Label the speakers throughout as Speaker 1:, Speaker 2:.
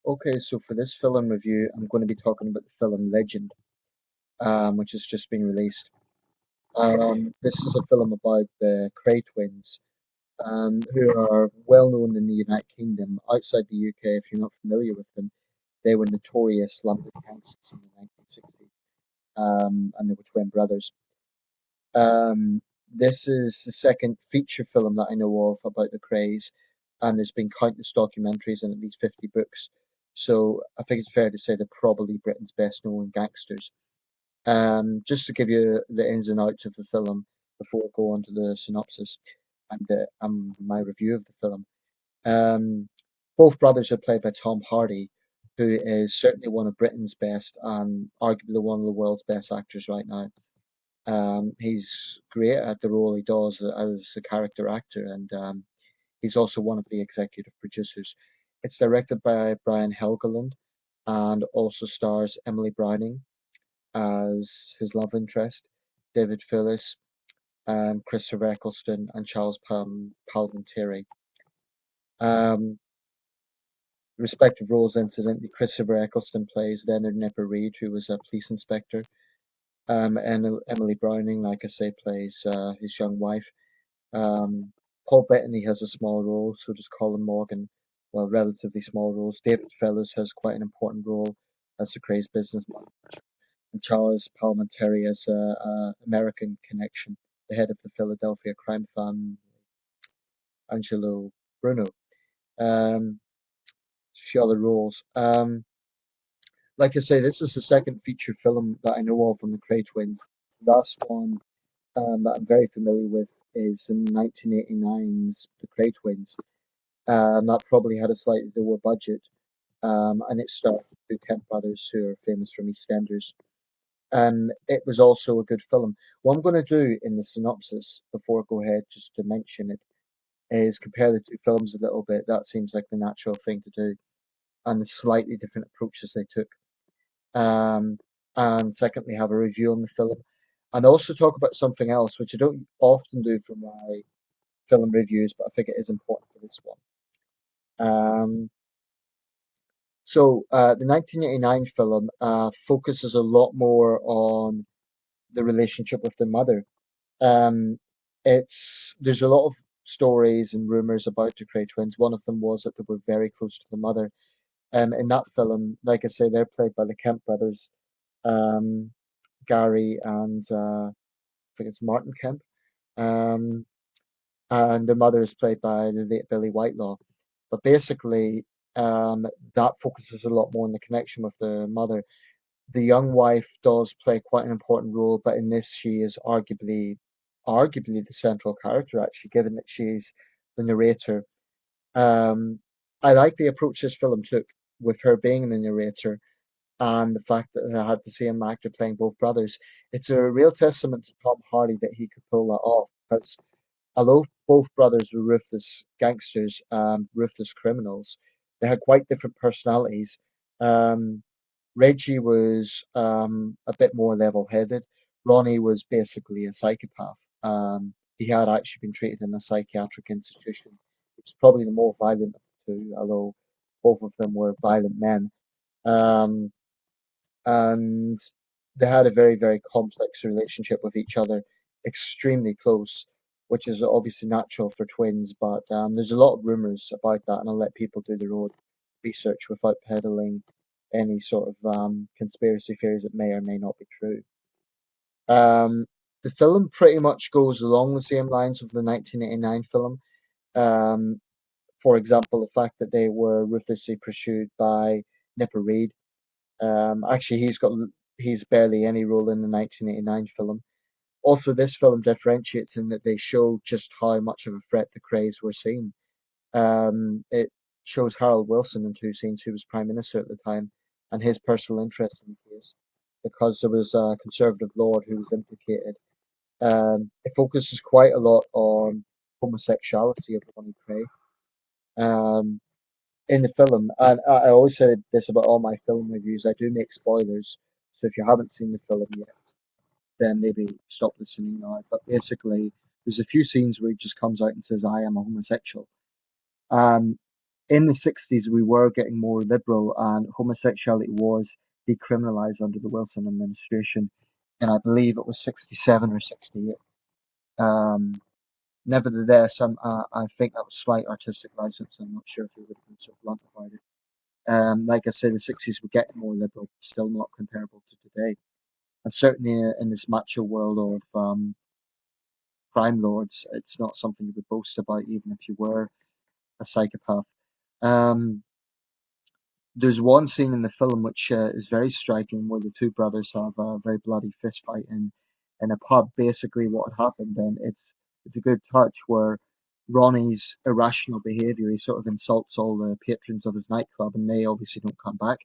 Speaker 1: Okay, so for this film review, I'm going to be talking about the film Legend, which has just been released. This is a film about the Kray Twins, who are well known in the United Kingdom. Outside the UK, if you're not familiar with them, they were notorious London gangsters in the 1960s, and they were twin brothers. This is the second feature film that I know of about the Krays, and there's been countless documentaries and at least 50 books. So I think it's fair to say they're probably Britain's best known gangsters. Just to give you the ins and outs of the film before I go on to the synopsis and my review of the film. Um, Both brothers are played by Tom Hardy, who is certainly one of Britain's best and arguably one of the world's best actors right now. He's great at the role he does as a character actor, and he's also one of the executive producers. It's directed by Brian Helgeland and also stars Emily Browning as his love interest, David Phillips, Christopher Eccleston, and Charles Palminteri. Um, Respective roles, incidentally, Christopher Eccleston plays Leonard Nipper Reid, who was a police inspector, and Emily Browning, like I say, plays his young wife. Um, Paul Bettany has a small role, so does Colin Morgan. Well, relatively small roles. David Fellows has quite an important role as the crazed businessman, and Charles Palminteri as a American connection, the head of the Philadelphia crime family, Angelo Bruno. A few other roles. Like I say, this is the second feature film that I know of on the Kray Twins. The last one that I'm very familiar with is in 1989's The Kray Twins. That probably had a slightly lower budget, and it starred the two Kent brothers who are famous from EastEnders. It was also a good film. What I'm going to do in the synopsis before I go ahead, just to mention it, is compare the two films a little bit. That seems like the natural thing to do, and the slightly different approaches they took. Um, and secondly, have a review on the film, and also talk about something else, which I don't often do for my film reviews, but I think it is important for this one. Um, the 1989 film focuses a lot more on the relationship with the mother. Um, there's a lot of stories and rumors about the Kray twins. One of them was that they were very close to the mother. In that film, like I say, they're played by the Kemp brothers, um, Gary and I think it's Martin Kemp. Um, and the mother is played by the late Billy Whitelaw. But basically, um, that focuses a lot more on the connection with the mother. The young wife does play quite an important role, but in this she is arguably the central character actually, given that she's the narrator. Um, I like the approach this film took with her being the narrator and the fact that I had the same actor playing both brothers. It's a real testament to Tom Hardy that he could pull that off because although both brothers were ruthless gangsters, ruthless criminals, they had quite different personalities. Um, Reggie was a bit more level-headed. Ronnie was basically a psychopath. He had actually been treated in a psychiatric institution. He was probably the more violent of the two, although both of them were violent men. Um, and they had a very, very complex relationship with each other, extremely close, which is obviously natural for twins. But there's a lot of rumors about that, and I'll let people do their own research without peddling any sort of conspiracy theories that may or may not be true. Um, the film pretty much goes along the same lines of the 1989 film. Um, for example, the fact that they were ruthlessly pursued by Nipper Reid. Actually, he's barely any role in the 1989 film. Also, this film differentiates in that they show just how much of a threat the Krays were seeing. It shows Harold Wilson in two scenes, who was Prime Minister at the time, and his personal interest in the case, because there was a Conservative Lord who was implicated. It focuses quite a lot on homosexuality of Ronnie Kray in the film. And I always say this about all my film reviews: I do make spoilers, so if you haven't seen the film yet, then maybe stop listening now. But basically, there's a few scenes where he just comes out and says, "I am a homosexual." Um, in the 60s we were getting more liberal and homosexuality was decriminalized under the Wilson administration, and I believe it was 67 or 68. Um, Nevertheless, I think that was slight artistic license. I'm not sure if he would have been so blunt about it. Like I said, the 60s were getting more liberal, but still not comparable to today. And certainly in this macho world of crime lords, it's not something you would boast about, even if you were a psychopath. Um, there's one scene in the film which is very striking, where the two brothers have a very bloody fist fight in a pub. Basically, what had happened, and it's a good touch where Ronnie's irrational behaviour, he sort of insults all the patrons of his nightclub, and they obviously don't come back.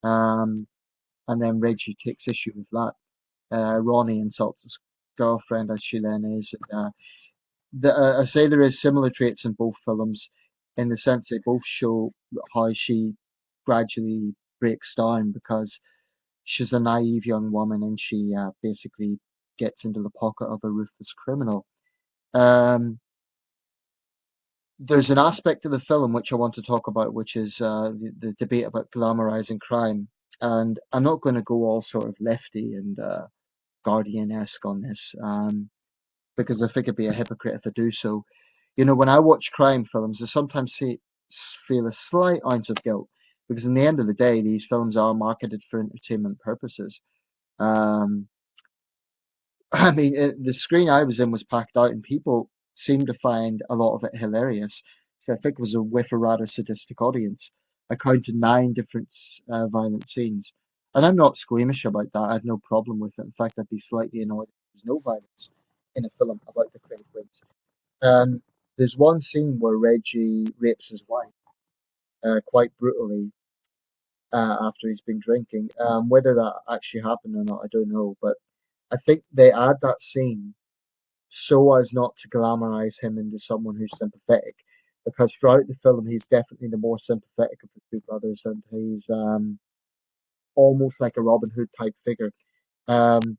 Speaker 1: Um, and then Reggie takes issue with that. Ronnie insults his girlfriend, as she then is. I say there is similar traits in both films, in the sense they both show how she gradually breaks down because she's a naive young woman and she basically gets into the pocket of a ruthless criminal. Um, there's an aspect of the film which I want to talk about, which is the debate about glamorizing crime. And I'm not going to go all sort of lefty and Guardian-esque on this, because I think I'd be a hypocrite if I do so. You know, when I watch crime films, I sometimes feel a slight ounce of guilt because, in the end of the day, these films are marketed for entertainment purposes. Um, I mean, the screen I was in was packed out, and people seemed to find a lot of it hilarious. So I think it was with a rather sadistic audience. I counted 9 different violent scenes, and I'm not squeamish about that. I have no problem with it. In fact, I'd be slightly annoyed if there's no violence in a film about the Kray Twins. Um, there's one scene where Reggie rapes his wife quite brutally after he's been drinking. Whether that actually happened or not, I don't know. But I think they add that scene so as not to glamorize him into someone who's sympathetic. Because throughout the film, he's definitely the more sympathetic of the two brothers, and he's almost like a Robin Hood type figure. Um,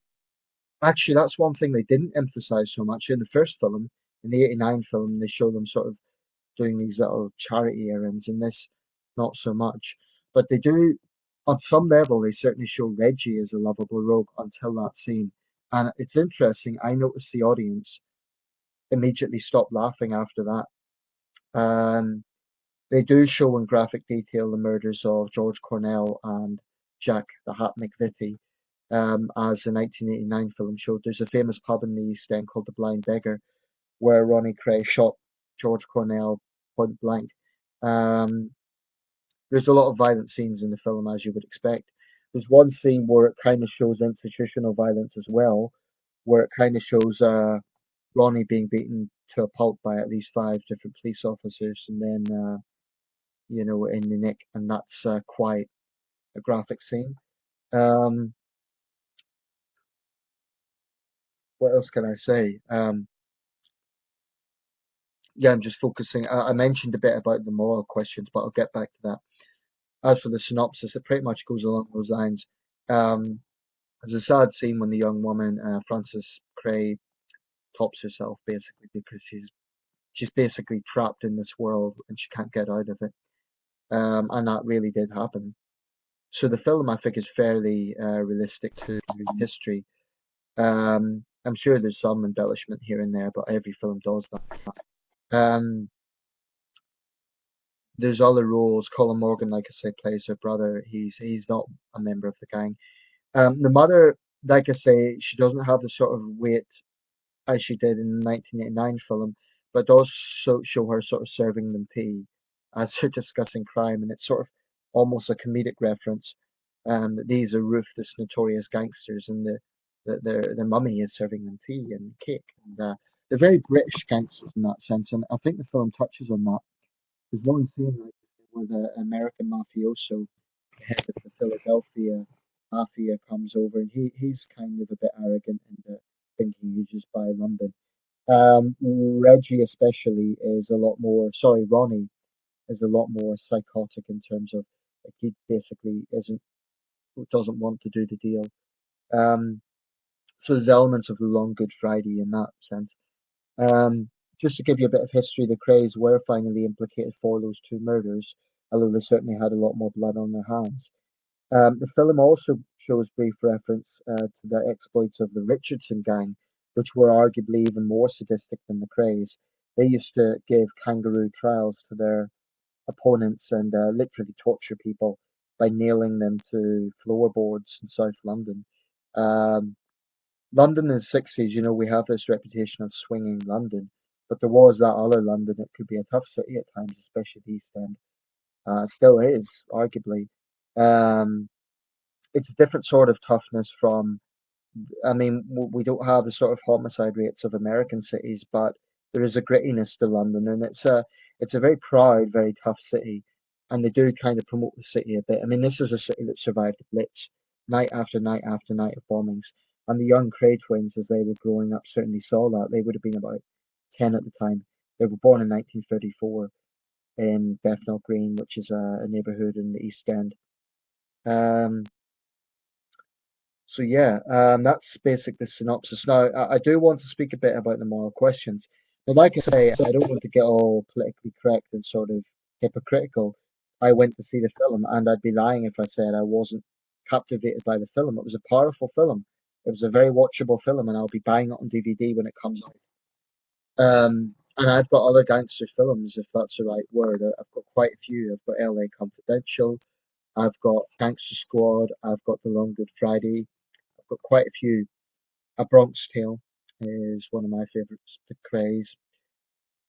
Speaker 1: Actually, that's one thing they didn't emphasize so much in the first film. In the '89 film, they show them sort of doing these little charity errands, and this not so much. But they do, on some level, they certainly show Reggie as a lovable rogue until that scene. And it's interesting, I noticed the audience immediately stopped laughing after that. Um, they do show in graphic detail the murders of George Cornell and Jack the Hat McVitie. As the 1989 film showed, there's a famous pub in the East End called the Blind Beggar, where Ronnie Kray shot George Cornell point blank. Um, there's a lot of violent scenes in the film, as you would expect. There's one scene where it kind of shows institutional violence as well, where it kind of shows Ronnie being beaten to a pulp by at least 5 different police officers, and then in the neck, and that's quite a graphic scene. Um, what else can I say? Yeah, I'm just focusing. I mentioned a bit about the moral questions, but I'll get back to that. As for the synopsis, it pretty much goes along those lines. Um, there's a sad scene when the young woman, Frances Kray, tops herself basically because she's basically trapped in this world and she can't get out of it. And that really did happen. So the film, I think, is fairly realistic to history. I'm sure there's some embellishment here and there, but every film does that. Um, there's other roles. Colin Morgan, like I say, plays her brother. He's not a member of the gang. The mother, like I say, she doesn't have the sort of weight as she did in the 1989 film, but does show her sort of serving them tea as they're discussing crime, and it's sort of almost a comedic reference. That these are ruthless, notorious gangsters, and their mummy is serving them tea and cake. And they're very British gangsters in that sense, and I think the film touches on that. There's one scene like where the American mafioso, the head of the Philadelphia mafia, comes over, and he's kind of a bit arrogant and thinking he's just by London. Reggie especially is a lot more. Sorry, Ronnie is a lot more psychotic in terms of like he basically isn't doesn't want to do the deal. Um, so there's elements of the Long Good Friday in that sense. Um, just to give you a bit of history, the Krays were finally implicated for those two murders, although they certainly had a lot more blood on their hands. The film also shows brief reference to the exploits of the Richardson gang, which were arguably even more sadistic than the Krays. They used to give kangaroo trials to their opponents and literally torture people by nailing them to floorboards in South London. Um, London in the 60s, we have this reputation of swinging London, but there was that other London. It could be a tough city at times, especially the East End. Still is, arguably. Um, it's a different sort of toughness from I mean, we don't have the sort of homicide rates of American cities, but there is a grittiness to London, and it's a very proud, very tough city, and they do kind of promote the city a bit. I mean, this is a city that survived the Blitz, night after night after night of bombings, and the young Kray twins, as they were growing up, certainly saw that. They would have been about 10 at the time. They were born in 1934 in Bethnal Green, which is a neighbourhood in the East End. Um, So yeah, that's basically the synopsis. Now, I do want to speak a bit about the moral questions. But like I say, I don't want to get all politically correct and sort of hypocritical. I went to see the film, and I'd be lying if I said I wasn't captivated by the film. It was a powerful film. It was a very watchable film, and I'll be buying it on DVD when it comes out. And I've got other gangster films, if that's the right word. I've got quite a few. I've got LA Confidential. I've got Gangster Squad. I've got The Long Good Friday. I've got quite a few. A Bronx Tale is one of my favorites. The Craze.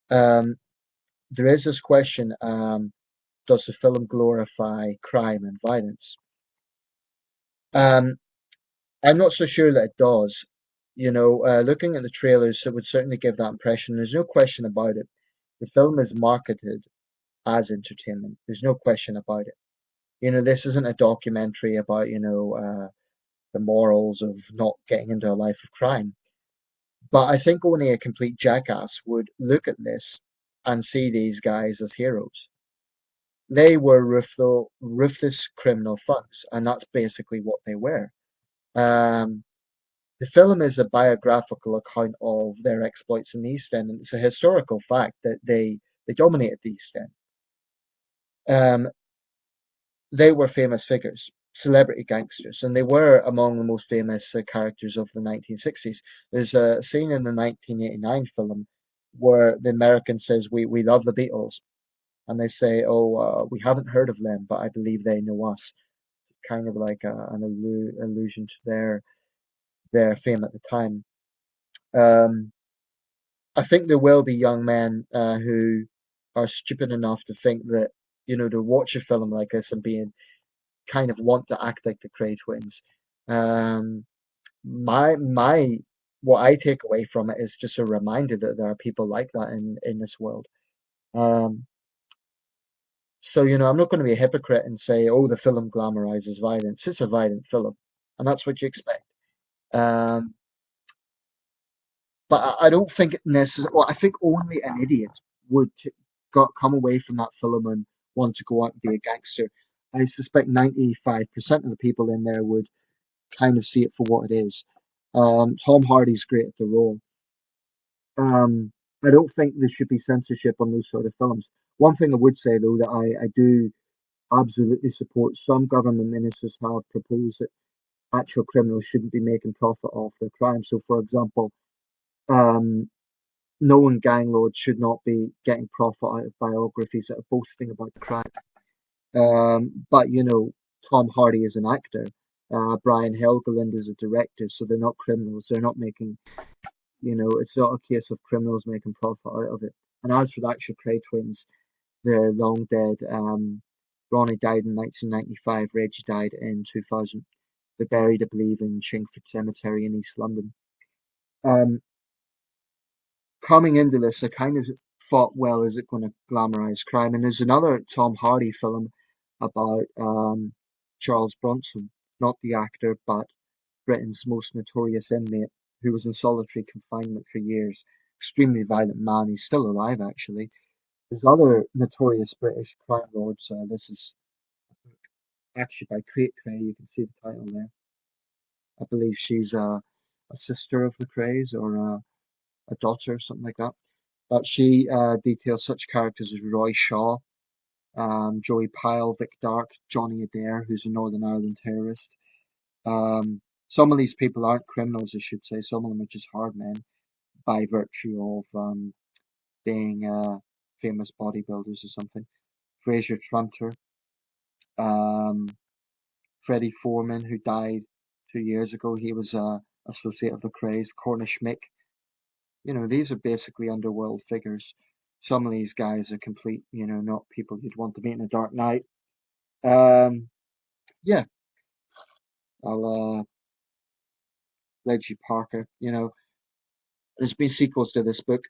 Speaker 1: Um, there is this question: does the film glorify crime and violence? Um, I'm not so sure that it does. Looking at the trailers, it would certainly give that impression. There's no question about it. The film is marketed as entertainment. There's no question about it. This isn't a documentary about the morals of not getting into a life of crime. But I think only a complete jackass would look at this and see these guys as heroes. They were ruthless criminal thugs, and that's basically what they were. Um, the film is a biographical account of their exploits in the East End, and it's a historical fact that they dominated the East End. Um, they were famous figures, celebrity gangsters, and they were among the most famous characters of the 1960s. There's a scene in the 1989 film where the American says, we love the Beatles, and they say, oh, we haven't heard of them, but I believe they know us. Kind of like an allusion to their fame at the time. Um, I think there will be young men who are stupid enough to think that, to watch a film like this and being kind of want to act like the Kray twins. Um, my what I take away from it is just a reminder that there are people like that in this world. Um, so I'm not going to be a hypocrite and say, oh, the film glamorizes violence. It's a violent film, and that's what you expect. Um, but I don't think it necessarily. Well, I think only an idiot would come away from that film and want to go out and be a gangster. I suspect 95% of the people in there would kind of see it for what it is. Tom Hardy's great at the role. Um, I don't think there should be censorship on those sort of films. One thing I would say though that I do absolutely support, some government ministers have proposed that actual criminals shouldn't be making profit off their crime. So, for example, um, known gang lords should not be getting profit out of biographies that are boasting about crime. But Tom Hardy is an actor. Brian Helgeland is a director, so they're not criminals. They're not making, it's not a case of criminals making profit out of it. And as for the actual Kray twins, they're long dead. Ronnie died in 1995. Reggie died in 2000. They're buried, I believe, in Chingford Cemetery in East London. Um, Coming into this, I kind of thought, well, is it going to glamorize crime? And there's another Tom Hardy film about Charles Bronson, not the actor, but Britain's most notorious inmate who was in solitary confinement for years. Extremely violent man. He's still alive, actually. There's other notorious British crime lords. This is actually by Kray. You can see the title there. I believe she's a sister of the Krays or a daughter, something like that. She details such characters as Roy Shaw, Joey Pyle, Vic Dark, Johnny Adair, who's a Northern Ireland terrorist. Um, some of these people aren't criminals, I should say. Some of them are just hard men by virtue of being famous bodybuilders or something. Fraser Trunter, um, Freddie Foreman, who died 2 years ago. He was associate of the Krays. Cornish Mick. You know, these are basically underworld figures. Some of these guys are complete, not people you'd want to meet in a dark night. Um, yeah, I'll Reggie Parker. There's been sequels to this book.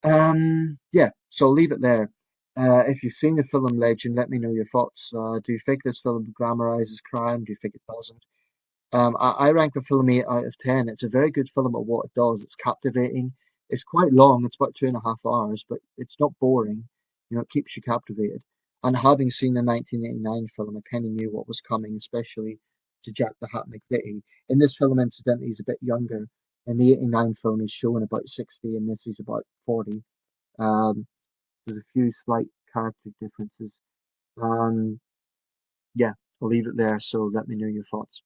Speaker 1: Yeah, so I'll leave it there. If you've seen the film Legend, let me know your thoughts. Do you think this film glamorizes crime? Do you think it doesn't? I rank the film 8 out of 10. It's a very good film at what it does. It's captivating. It's quite long. It's about 2.5 hours, but it's not boring. It keeps you captivated. And having seen the 1989 film, I kind of knew what was coming, especially to Jack the Hat McVitie. In this film, incidentally, he's a bit younger. In the 89 film, he's showing about 60. In this, he's about 40. Um, there's a few slight character differences. Um, yeah, I'll leave it there. So let me know your thoughts.